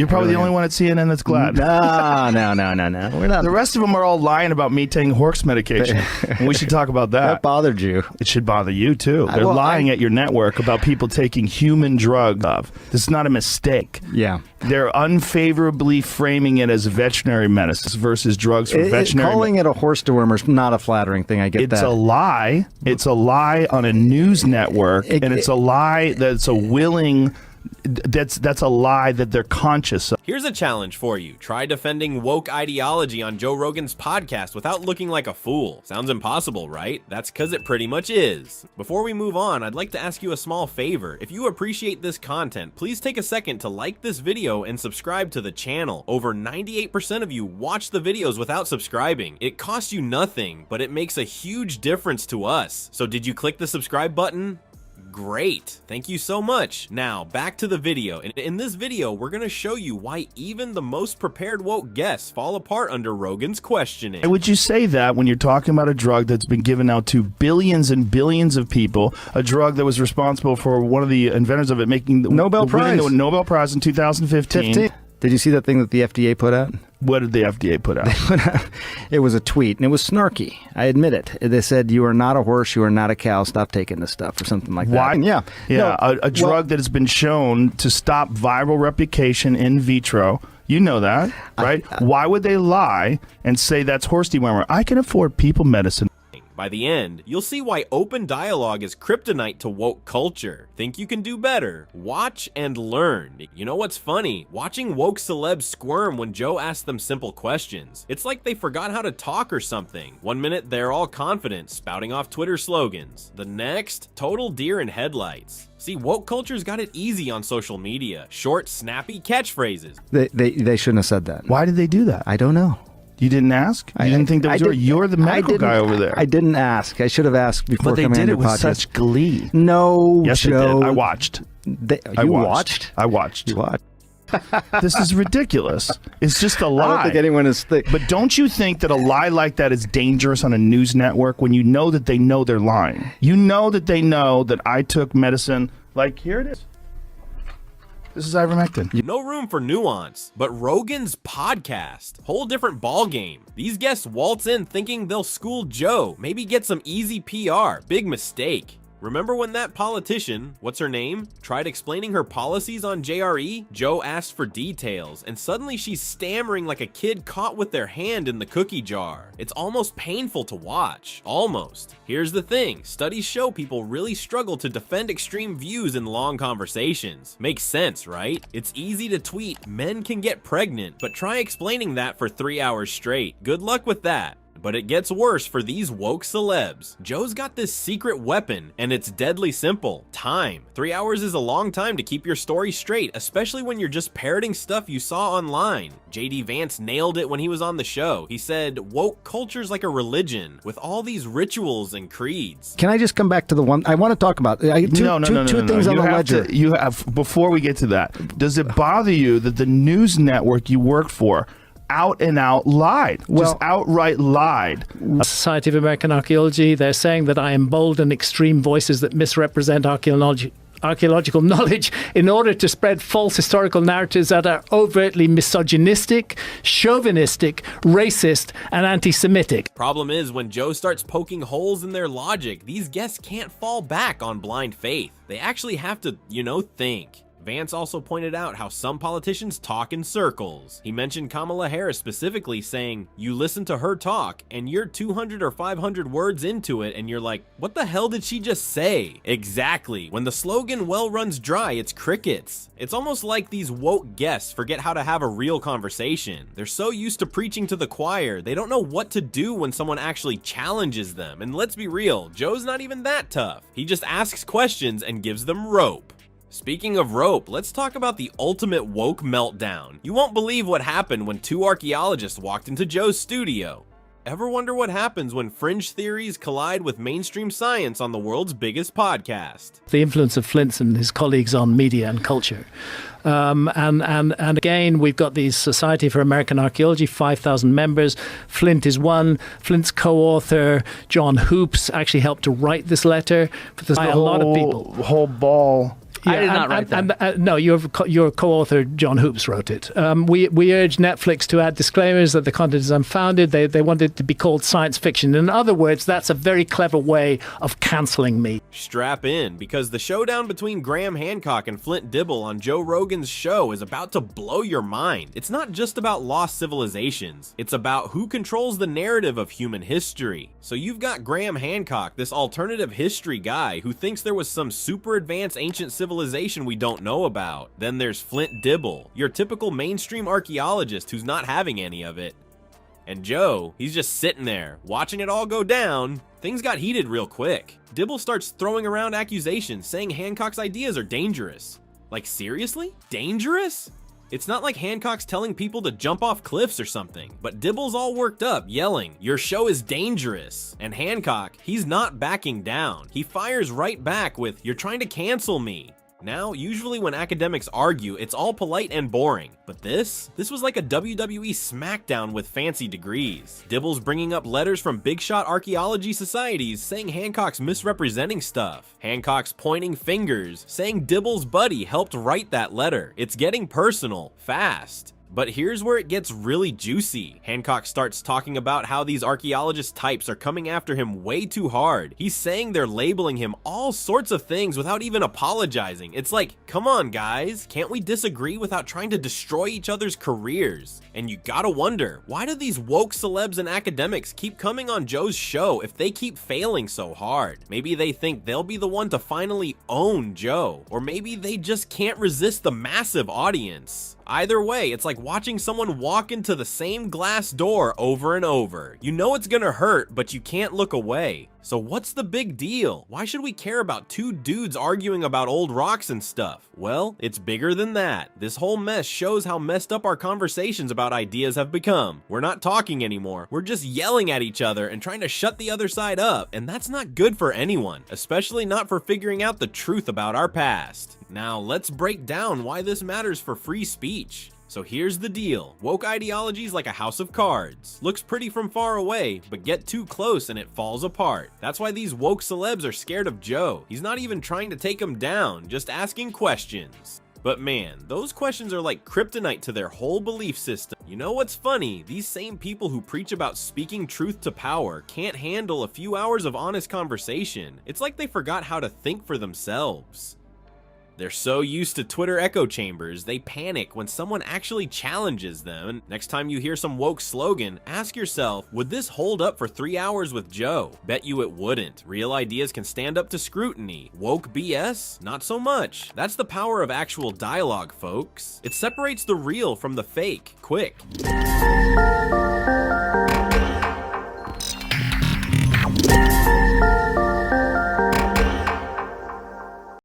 You're probably the only one at CNN that's glad. No. We're not. The rest of them are all lying about me taking horse medication. And we should talk about that. That bothered you. It should bother you, too. They're lying at your network about people taking human drugs. This is not a mistake. Yeah. They're unfavorably framing it as veterinary medicine versus drugs for veterinary. Calling it a horse dewormer is not a flattering thing. I get that. It's a lie. It's a lie on a news network, and it's a lie that's a willing... That's a lie that they're conscious of. Here's a challenge for you. Try defending woke ideology on Joe Rogan's podcast without looking like a fool. Sounds impossible, right? That's because it pretty much is. Before we move on, I'd like to ask you a small favor. If you appreciate this content, please take a second to like this video and subscribe to the channel. Over 98% of you watch the videos without subscribing. It costs you nothing, but it makes a huge difference to us. So did you click the subscribe button? Great. Thank you so much. Now, back to the video. In this video, we're going to show you why even the most prepared woke guests fall apart under Rogan's questioning. Would you say that when you're talking about a drug that's been given out to billions and billions of people, a drug that was responsible for one of the inventors of it making the Nobel Prize. The Nobel Prize in 2015? Did you see that thing that the FDA put out? What did the FDA put out? It was a tweet, and it was snarky. I admit it. They said, "You are not a horse. You are not a cow. Stop taking this stuff," or something like that. Why? Yeah. No, a drug that has been shown to stop viral replication in vitro. You know that, right? Why would they lie and say that's horse dewormer? I can afford people medicine. By the end, you'll see why open dialogue is kryptonite to woke culture. Think you can do better? Watch and learn. You know what's funny? Watching woke celebs squirm when Joe asks them simple questions. It's like they forgot how to talk or something. One minute, they're all confident, spouting off Twitter slogans. The next, total deer in headlights. See, woke culture's got it easy on social media. Short, snappy catchphrases. They shouldn't have said that. Why did they do that? I don't know. You didn't ask? You didn't think that was you're the medical guy over there. I didn't ask. I should have asked before coming on your podcast. But they did it with such glee. No, yes, Joe. They did. I watched. I watched? I watched. You watched? This is ridiculous. It's just a lie. I don't think anyone is But don't you think that a lie like that is dangerous on a news network when you know that they know they're lying? You know that they know that I took medicine. Like, here it is. This is ivermectin. No room for nuance, but Rogan's podcast, whole different ball game. These guests waltz in thinking they'll school Joe, maybe get some easy PR. Big mistake. Remember when that politician, what's her name, tried explaining her policies on JRE? Joe asked for details, and suddenly she's stammering like a kid caught with their hand in the cookie jar. It's almost painful to watch. Almost. Here's the thing, studies show people really struggle to defend extreme views in long conversations. Makes sense, right? It's easy to tweet, men can get pregnant, but try explaining that for 3 hours straight. Good luck with that. But it gets worse for these woke celebs. Joe's got this secret weapon, and it's deadly simple. Time. 3 hours is a long time to keep your story straight, especially when you're just parroting stuff you saw online. JD Vance nailed it when he was on the show. He said, woke culture's like a religion, with all these rituals and creeds. Can I just come back to the one I want to talk about? Two things on the ledger. You have, before we get to that, does it bother you that the news network you work for out and out lied, just outright lied? Society of American Archaeology, they're saying that I embolden extreme voices that misrepresent archaeological knowledge in order to spread false historical narratives that are overtly misogynistic, chauvinistic, racist, and anti-Semitic. Problem is, when Joe starts poking holes in their logic, these guests can't fall back on blind faith. They actually have to, think. Vance also pointed out how some politicians talk in circles. He mentioned Kamala Harris specifically, saying, you listen to her talk and you're 200 or 500 words into it and you're like, what the hell did she just say? Exactly. When the slogan well runs dry, it's crickets. It's almost like these woke guests forget how to have a real conversation. They're so used to preaching to the choir, they don't know what to do when someone actually challenges them. And let's be real, Joe's not even that tough. He just asks questions and gives them rope. Speaking of rope, let's talk about the ultimate woke meltdown. You won't believe what happened when two archaeologists walked into Joe's studio. Ever wonder what happens when fringe theories collide with mainstream science on the world's biggest podcast? The influence of Flint's and his colleagues on media and culture. And again, we've got the Society for American Archaeology, 5,000 members. Flint is one. Flint's co-author, John Hoops, actually helped to write this letter. But there's a lot of people. Whole ball Yeah, I did not write that. No, your co-author John Hoops wrote it. We urge Netflix to add disclaimers that the content is unfounded. They want it to be called science fiction. In other words, that's a very clever way of canceling me. Strap in, because the showdown between Graham Hancock and Flint Dibble on Joe Rogan's show is about to blow your mind. It's not just about lost civilizations. It's about who controls the narrative of human history. So you've got Graham Hancock, this alternative history guy who thinks there was some super advanced ancient civilization we don't know about. Then there's Flint Dibble, your typical mainstream archaeologist who's not having any of it. And Joe, he's just sitting there, watching it all go down. Things got heated real quick. Dibble starts throwing around accusations, saying Hancock's ideas are dangerous. Like, seriously? Dangerous? It's not like Hancock's telling people to jump off cliffs or something, but Dibble's all worked up, yelling, "Your show is dangerous." And Hancock, he's not backing down. He fires right back with, "You're trying to cancel me." Now, usually when academics argue, it's all polite and boring. But this was like a WWE SmackDown with fancy degrees. Dibble's bringing up letters from big shot archaeology societies saying Hancock's misrepresenting stuff. Hancock's pointing fingers, saying Dibble's buddy helped write that letter. It's getting personal, fast. But here's where it gets really juicy. Hancock starts talking about how these archaeologist types are coming after him way too hard. He's saying they're labeling him all sorts of things without even apologizing. It's like, come on guys, can't we disagree without trying to destroy each other's careers? And you gotta wonder, why do these woke celebs and academics keep coming on Joe's show if they keep failing so hard? Maybe they think they'll be the one to finally own Joe, or maybe they just can't resist the massive audience. Either way, it's like watching someone walk into the same glass door over and over. You know it's gonna hurt, but you can't look away. So what's the big deal? Why should we care about two dudes arguing about old rocks and stuff? Well, it's bigger than that. This whole mess shows how messed up our conversations about ideas have become. We're not talking anymore. We're just yelling at each other and trying to shut the other side up, and that's not good for anyone, especially not for figuring out the truth about our past. Now, let's break down why this matters for free speech. So here's the deal. Woke ideology is like a house of cards. Looks pretty from far away, but get too close and it falls apart. That's why these woke celebs are scared of Joe. He's not even trying to take them down, just asking questions. But man, those questions are like kryptonite to their whole belief system. You know what's funny? These same people who preach about speaking truth to power can't handle a few hours of honest conversation. It's like they forgot how to think for themselves. They're so used to Twitter echo chambers, they panic when someone actually challenges them. And next time you hear some woke slogan, ask yourself, would this hold up for 3 hours with Joe? Bet you it wouldn't. Real ideas can stand up to scrutiny. Woke BS? Not so much. That's the power of actual dialogue, folks. It separates the real from the fake, quick.